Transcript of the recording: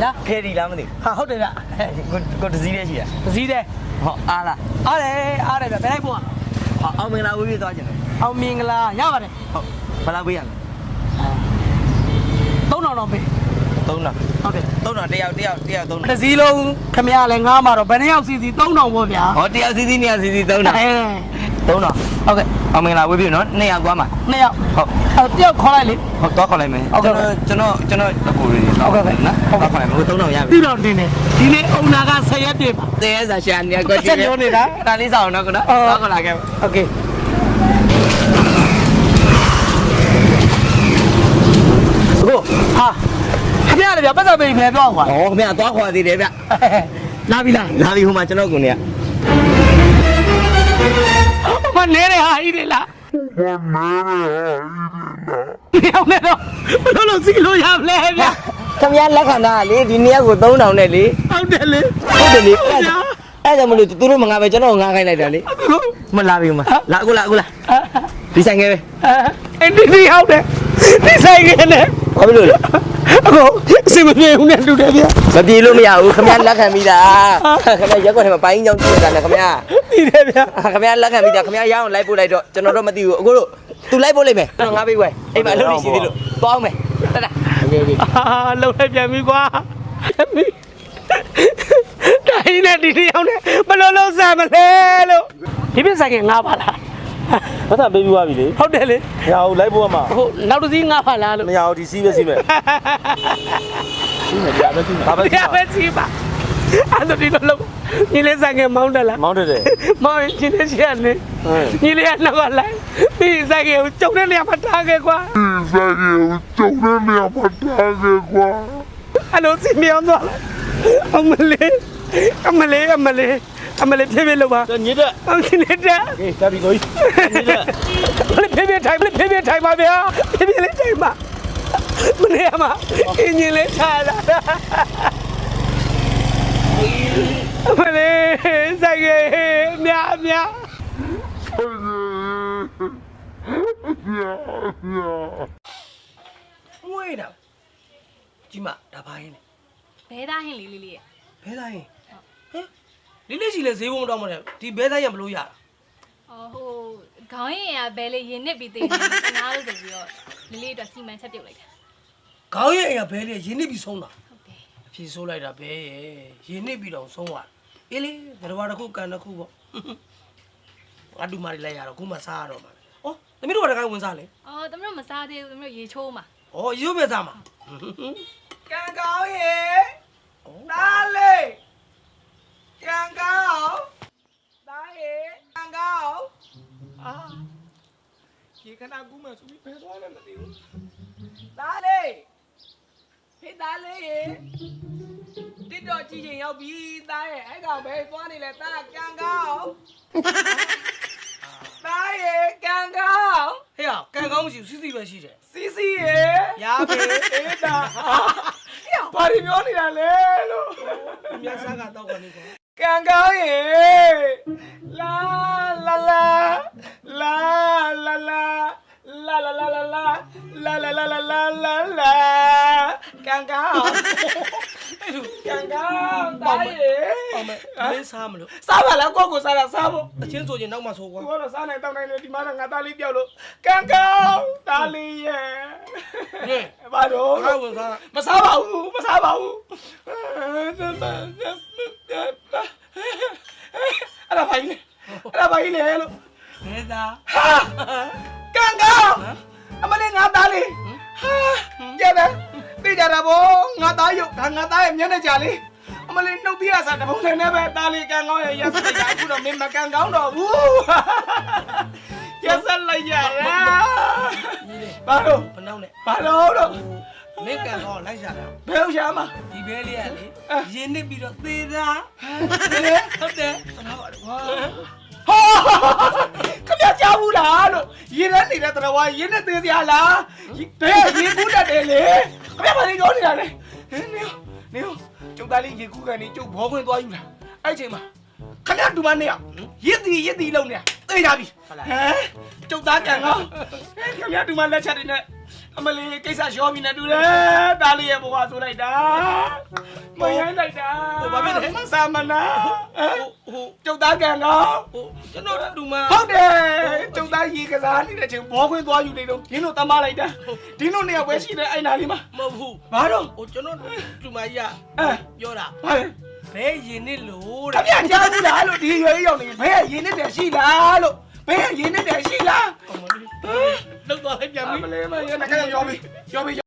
ညာ ဖယ်ဒီလားမသိ ဟာဟုတ်တယ်ဗျ ကိုတစည်းလေးရှိတာ ပစည်းတယ် ဟောအားလား အားတယ်ဗျဘယ်လိုက်ဖို့ ဟောအောင်မင်္ဂလာဝေးပြေးသွားကြတယ် အောင်မင်္ဂလာရပါတယ် ဟုတ်ဘယ်လောက်ပေးရလဲ 3000တော့ပေး 3000 ဟုတ်တယ် 3000တယောက်3000 တစ်စည်းလုံးခမရလဲငားမှာတော့ဘယ်နှယောက်စီစီ3000ပေါ့ဗျာ ဟောတယောက်စီစီ2ယောက်စီစီ3000 3000 ဟုတ်ကဲ့အောင်မင်္ဂလာဝေးပြေးနော်2ယောက်သွားမှာ 2ယောက် ဟုတ် တယောက်ခေါ်လိုက်လေ ဟုတ်တော့ခေါ်လိုက်မယ်ကျွန်တော်အကူလေးနော်ခေါ်လိုက်မယ်ဟို3000ရပြီ ပြီးတော့တင်တယ်ဒီနေ့အုံနာက10ရက်ပြည့်ပါ တဲဆာရှာနေကွက်ကြည့်ဒါလေးစားအောင်နော်ကွနော်တော့ခေါ်လာခဲ့ โอเคကိုဟာခမရလေဗျပတ်သက်ပေးမယ်ပြောကွာ ဟောခင်ဗျာသွားခေါ်သေးတယ်ဗျ လာပြီလား လာပြီဟိုမှာကျွန်တော်ကိုနေရ မနေရဟာဤလေလားပြောနေတော့ဘယ်လိုစီလို့ရမလဲဗျ ခင်ဗျာလက်ခံတာလေဒီနေ့ကို3000နဲ့လေ ဟုတ်တယ်လေ ဟုတ်တယ်လေအဲ့ဒါမလို့သူတို့မငါပဲကျွန်တော်ငါခိုင်းလိုက်တာလေမလာပြီမလာအခုလာဒီဆိုင်ငယ်ပဲ အဲ့ဒီဟုတ်တယ်ဒီဆိုင်ကနေ ဘာဖြစ်လို့လဲ အခုအစမပြေဘူးနဲ့တူတယ်ဗျ မပြေလို့မရဘူးခင်ဗျာလက်ခံပြီးတာခင်ဗျာရက်ကွက်ထဲမှာပိုင်းကြောင်းကြည့်တာလေခင်ဗျာ ဒီတယ်ဗျ ခင်ဗျာလက်ခံပြီးတာခင်ဗျာရအောင်လိုက်ပို့လိုက်တော့ကျွန်တော်တော့မသိဘူးအခုတို့သူလိုက်ပို့လိုက်မယ်ကျွန်တော်ငါပေးွယ်အိမ်မှာအလုပ်ရှိသေးလို့သွားအောင်မယ်တက်တာโอเค လုံလိုက်ပြန်ပြီကွာတိုင်းနဲ့ဒီတယောက်နဲ့ဘယ်လိုလုပ်စားမလဲလို့ဒီပြဆိုင်ကငါပါလား ဘာသာပေးပြီးသွားပြီလေ ဟုတ်တယ်လေ မရဘူးလိုက်ဖို့မှာ ဟုတ်နောက်တစ်စီးငါပါလားလို့ မရဘူးဒီစီးပဲစီးမယ်စီးမယ်ကြာပဲစီးမယ်ဒါပဲစီး ရပဲစီးပါအဲ့ဒါဒီလိုလုပ်ညီလေးဆိုင်ကမောင်းတယ်လား မောင်းတယ်တယ် မောင်းညီလေးရှိရနေညီလေးကနောက်ကလိုက်ဒီဆိုင်ကိုကျုံတဲ့နေရာမှာထားခဲ့ကွာ ဆိုင်ကိုကျုံတဲ့နေရာမှာထားခဲ့ကွာ အဲ့လိုစီမြောင်းသွားလိုက်အမလေးဖြည်းဖြည်းလုပ်ပါ ညစ်တဲ့ အောင်စီနေတဲ့ โอเคတက်ပြီကိုကြီးညစ်တဲ့ ဖြည်းဖြည်းထိုင်ပါဗျာဖြည်းဖြည်းလေးထိုင်ပါမနေရမှာအင်းကြီးလေးထားလာအမလေးဆိုင်ကမြာဝေးတော့ကြီးမဒါပါရင် ဘဲသားဟင်းလေးလေးရဲ့ ဘဲသားရင်ဟမ်လေးလေးစီလဲဈေးဘုံတော့မလဲဒီဘဲသားရင်ဘလို့ရတာ အော်ဟိုခေါင်းရင်ကဘဲလေးရင်နစ်ပြီးသေးတယ်တနာလို့ဆိုပြီးတော့လေးလေးအတွက်စီမံချက်ပြုတ်လိုက်တာ ခေါင်းရဲ့အိမ်ကဘဲလေးရင်းနှိပ်ပြီးဆုံးတာ ဟုတ်တယ် အဖြေဆိုးလိုက်တာဘဲရဲ့ရင်းနှိပ်ပြီးတော့ဆုံးသွားအေးလေဘယ်တော့တစ်ခုကန်တစ်ခုပေါ့အတူမရီလိုက်ရတော့ခုမှစားရတော့မှာဩသမီးတို့ကတခါဝင်စားလေ အော်သမီးတို့မစားသေးဘူးသမီးတို့ရေချိုးမှာ ဩရုပ်ပဲစားမှာကန်ကောင်းရဲ့နားလေကန်ကောင်းနားရဲ့ကန်ကောင်းအာဒီခဏကူးမယ်ဆိုပြီးဖယ်သွားလည်းမသိဘူးနားလေဟေးသားလေးရေတစ်တော့ကြည့်ရင်ရောက်ပြီသားရဲ့အဲ့ကောင်ပဲသွားနေလဲသားကန်ကောင်းသားရေကန်ကောင်းဟေးကန်ကောင်းမရှိဘူးစီစီပဲရှိတယ်စီစီရေရပြီအေးသားဘာတွေပြောနေတာလဲလို့မြတ်စားကတော့ကနေကွာကန်ကောင်းရေလာလာလာလာလာလာလာလာလာလာလာလာလာလာလာလာလာကန်ကောင်းကန်ကောင်းတိုင်းရေအောင်မယ်မင်းစားမလို့စားပါလားကိုကိုစားတာစားဖို့အချင်းဆိုရင်နောက်မှဆိုကွာကိုကတော့စားနိုင်တောင်းနိုင်တယ်ဒီမှာငါသားလေးပြောက်လို့ကန်ကောင်းသားလေးရဲ့ဟဲ့ဘာတော့ငါဝင်စားမစားပါဘူးမစားပါဘူးအဲ့ဒါဘာကြီးလဲလို့ဘယ်သားကန်ကောင်းအမလေးငါသားလေးဟာကျတယ်သိကြတာဗောငါသားရုပ်ဒါငါသားရဲ့မျက်နှာကြာလေးအမလေးနှုတ်သီးရစားတပုံစံနဲ့ပဲသားလေးကန်ကောင်းရဲ့ရက်စက်ကြအခုတော့မင်းမကန်ကောင်းတော့ဘူးရက်စက်လိုက်ကြရာဘာလို့ဘနှောင်းနဲ့ဘာလို့တော့မင်းကန်ကောင်းလိုက်ရှာတာဘယ်ဟုတ်ရှာမှာဒီဘဲလေးကလေရင်းနစ်ပြီးတော့သေတာဟုတ်တယ်ခမကြောက်ဘူးလားလို့ရေထဲနေတဲ့တရဝါရင်းနဲ့သေးစရာလားတဲ့ရေကူးတတ်တယ်လေခမဘာလို့ပြောနေတာလဲနေကျုပ်သားလေးရေကူးကနေကျုပ်ဘောခွင်းသွားယူတာအဲ့ချိန်မှာခမတူမနေရရစ်တီလုံးနေတာသိကြပြီဟမ်ကျုပ်သားကန်ကောခမတူမလက်ချက်တွေနဲ့ အမလေးကိစ္စရောပြီးနေတူတယ်တားလေးရဲ့ဘဝဆိုလိုက်တာမယမ်းလိုက်တာဘာဖြစ်လဲမဆာမနာဟိုကျုပ်သားကန်တော့ဟိုကျွန်တော်တူမဟုတ်တယ်ကျုပ်သားရေကစားနေတဲ့ချိန်ဘောခွင်းသွားယူနေတော့ဒင်းတို့တမလိုက်တာဒင်းတို့နေရာပဲရှိတယ်အဲ့နာလေးမှာမဟုတ်ဘူးဘာတော့ဟိုကျွန်တော်တူမကြီးကပြောတာဘာလဲဘဲရင်နစ်လို့တဲ့ခင်ဗျာကြားဘူးလားလို့ဒီရွယ်ရောက်နေဘဲရင်နစ်တယ်ရှိလားလို့ဘဲရင်နစ်တယ်ရှိလားလောက်သွားလိုက်ပြန်ပြီမလေးမရနေခါရောပြီ